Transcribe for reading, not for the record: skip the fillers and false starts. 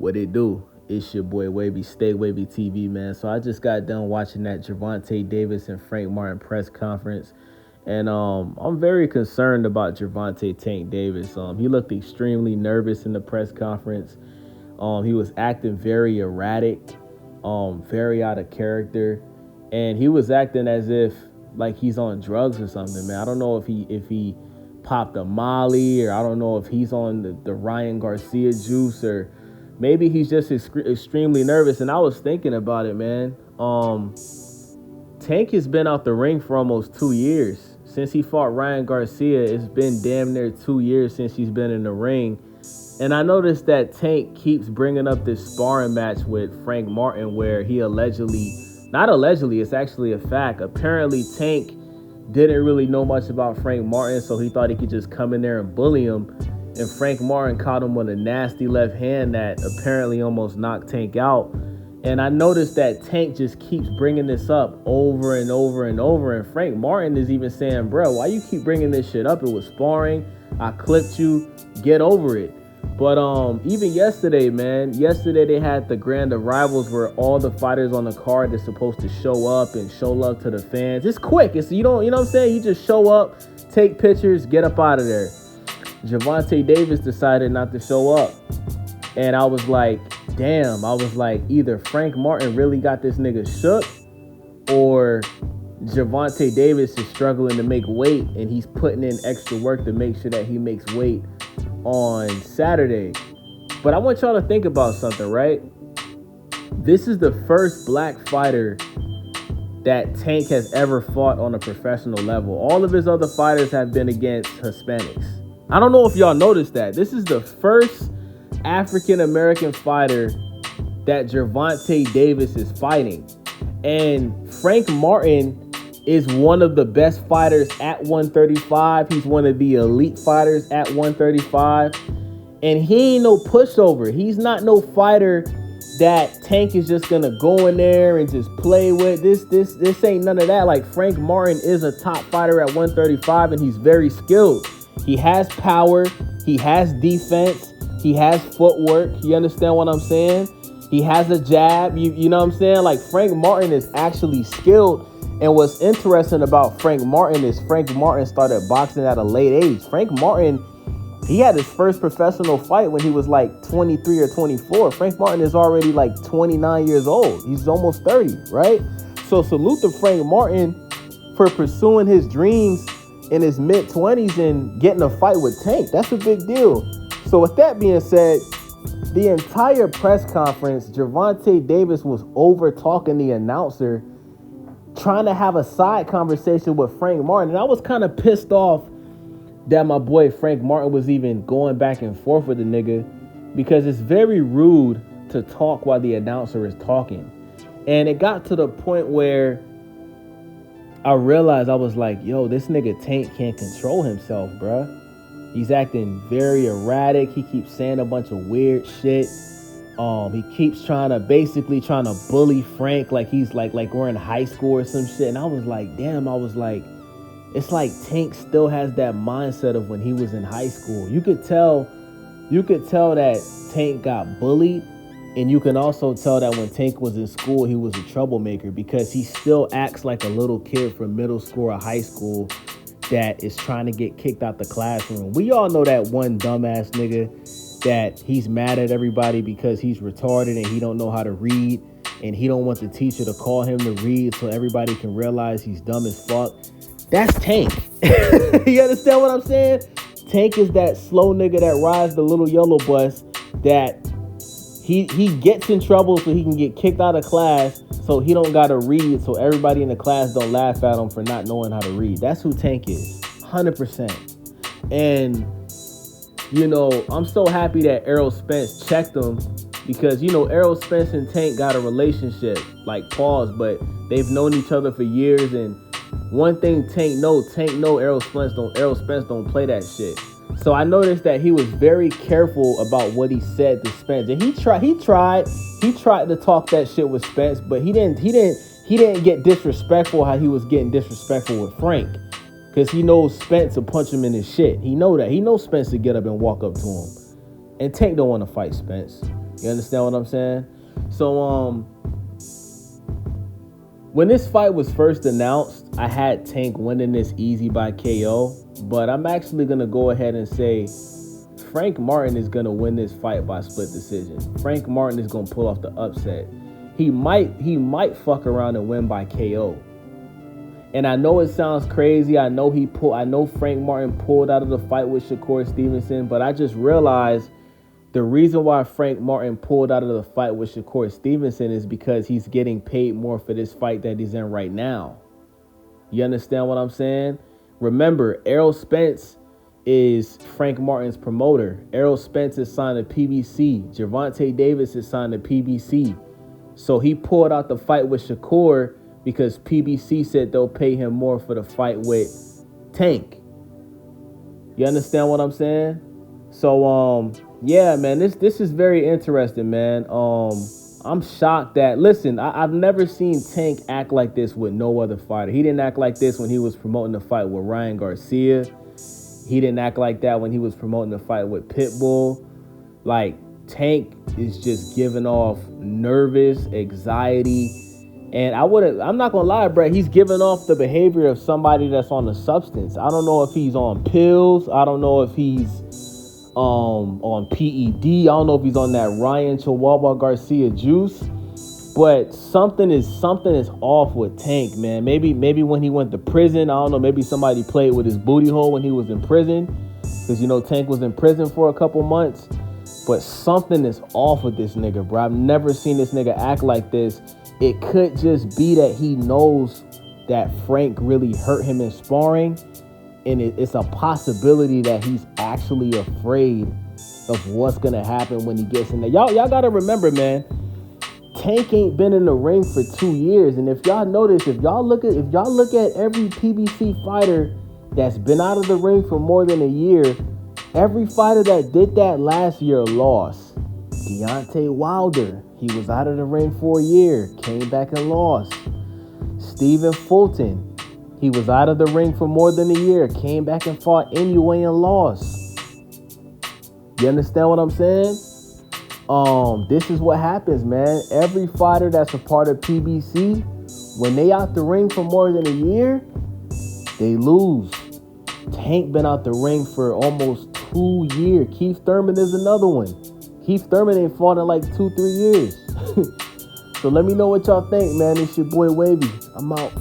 What it do? It's your boy Wavy, Stay Wavy TV, man. So I just got done watching that Gervonta Davis and Frank Martin press conference. And I'm very concerned about Gervonta Tank Davis. He looked extremely nervous in the press conference. He was acting very erratic, very out of character. And he was acting as if like he's on drugs or something, man. I don't know if he popped a Molly, or I don't know if he's on the Ryan Garcia juice, or maybe he's just extremely nervous. And I was thinking about it, man. Tank has been out the ring for almost 2 years. Since he fought Ryan Garcia, it's been damn near 2 years since he's been in the ring. And I noticed that Tank keeps bringing up this sparring match with Frank Martin where he not allegedly, it's actually a fact. Apparently, Tank didn't really know much about Frank Martin, so he thought he could just come in there and bully him. And Frank Martin caught him with a nasty left hand that apparently almost knocked Tank out. And I noticed that Tank just keeps bringing this up over and over and over. And Frank Martin is even saying, bro, why you keep bringing this shit up? It was sparring. I clipped you. Get over it. But even yesterday, man, they had the grand arrivals where all the fighters on the card are supposed to show up and show love to the fans. It's quick. You know what I'm saying? You just show up, take pictures, get up out of there. Gervonta Davis decided not to show up. And I was like, damn, either Frank Martin really got this nigga shook, or Gervonta Davis is struggling to make weight and he's putting in extra work to make sure that he makes weight on Saturday. But I want y'all to think about something, right? This is the first black fighter that Tank has ever fought on a professional level. All of his other fighters have been against Hispanics. I don't know if y'all noticed that. This is the first African-American fighter that Gervonta Davis is fighting. And Frank Martin is one of the best fighters at 135. He's one of the elite fighters at 135. And he ain't no pushover. He's not no fighter that Tank is just gonna go in there and just play with. This ain't none of that. Like, Frank Martin is a top fighter at 135, and he's very skilled. He has power. He has defense. He has footwork. You understand what I'm saying? He has a jab. You know what I'm saying? Like, Frank Martin is actually skilled. And what's interesting about Frank Martin is Frank Martin started boxing at a late age. Frank Martin, he had his first professional fight when he was like 23 or 24. Frank Martin is already like 29 years old. He's almost 30, right? So salute to Frank Martin for pursuing his dreams in his mid-20s and getting a fight with Tank. That's a big deal. So with that being said, the entire press conference, Gervonta Davis was over talking the announcer, trying to have a side conversation with Frank Martin. And I was kind of pissed off that my boy Frank Martin was even going back and forth with the nigga, because it's very rude to talk while the announcer is talking. And it got to the point where I realized, I was like, yo, this nigga Tank can't control himself, bruh. He's acting very erratic. He keeps saying a bunch of weird shit. He keeps trying to bully Frank like he's like we're in high school or some shit. And I was like, damn, it's like Tank still has that mindset of when he was in high school. You could tell that Tank got bullied, and you can also tell that when Tank was in school, he was a troublemaker, because he still acts like a little kid from middle school or high school that is trying to get kicked out the classroom. We all know that one dumbass nigga that he's mad at everybody because he's retarded and he don't know how to read, and he don't want the teacher to call him to read so everybody can realize he's dumb as fuck. That's Tank. You understand what I'm saying? Tank is that slow nigga that rides the little yellow bus, that he gets in trouble so he can get kicked out of class, so he don't gotta read, so everybody in the class don't laugh at him for not knowing how to read. That's who Tank is, 100%. And you know, I'm so happy that Errol Spence checked him, because, you know, Errol Spence and Tank got a relationship, like, pause, but they've known each other for years. And one thing Tank know Errol Spence don't play that shit. So I noticed that he was very careful about what he said to Spence. And he tried to talk that shit with Spence, but he didn't get disrespectful how he was getting disrespectful with Frank. Because he knows Spence will punch him in his shit. He know that. He knows Spence to get up and walk up to him. And Tank don't want to fight Spence. You understand what I'm saying? So, when this fight was first announced, I had Tank winning this easy by KO, but I'm actually going to go ahead and say Frank Martin is going to win this fight by split decision. Frank Martin is going to pull off the upset. He might fuck around and win by KO. And I know it sounds crazy. I know Frank Martin pulled out of the fight with Shakur Stevenson, but I just realized the reason why Frank Martin pulled out of the fight with Shakur Stevenson is because he's getting paid more for this fight that he's in right now. You understand what I'm saying? Remember, Errol Spence is Frank Martin's promoter. Errol Spence is signed to PBC. Gervonta Davis is signed to PBC. So he pulled out the fight with Shakur because PBC said they'll pay him more for the fight with Tank. You understand what I'm saying? So, yeah, man, this is very interesting, man. I'm shocked that, listen, I've never seen Tank act like this with no other fighter. He didn't act like this when he was promoting the fight with Ryan Garcia. He didn't act like that when he was promoting the fight with Pitbull. Like, Tank is just giving off nervous anxiety. And I'm not going to lie, bro, he's giving off the behavior of somebody that's on a substance. I don't know if he's on pills. I don't know if he's on PED. I don't know if he's on that Ryan Chihuahua Garcia juice. But something is off with Tank, man. Maybe when he went to prison, I don't know, maybe somebody played with his booty hole when he was in prison. Because, Tank was in prison for a couple months. But something is off with this nigga, bro. I've never seen this nigga act like this. It could just be that he knows that Frank really hurt him in sparring, and it's a possibility that he's actually afraid of what's gonna happen when he gets in there. Y'all gotta remember, man, Tank ain't been in the ring for 2 years, and if y'all notice, if y'all look at every PBC fighter that's been out of the ring for more than a year, every fighter that did that last year lost. Deontay Wilder, he was out of the ring for a year, came back and lost. Stephen Fulton, he was out of the ring for more than a year, came back and fought anyway and lost. You understand what I'm saying? This is what happens, man. Every fighter that's a part of PBC, when they out the ring for more than a year, they lose. Tank been out the ring for almost 2 years. Keith Thurman is another one. Keith Thurman ain't fought in like 2-3 years. So let me know what y'all think, man. It's your boy Wavy. I'm out.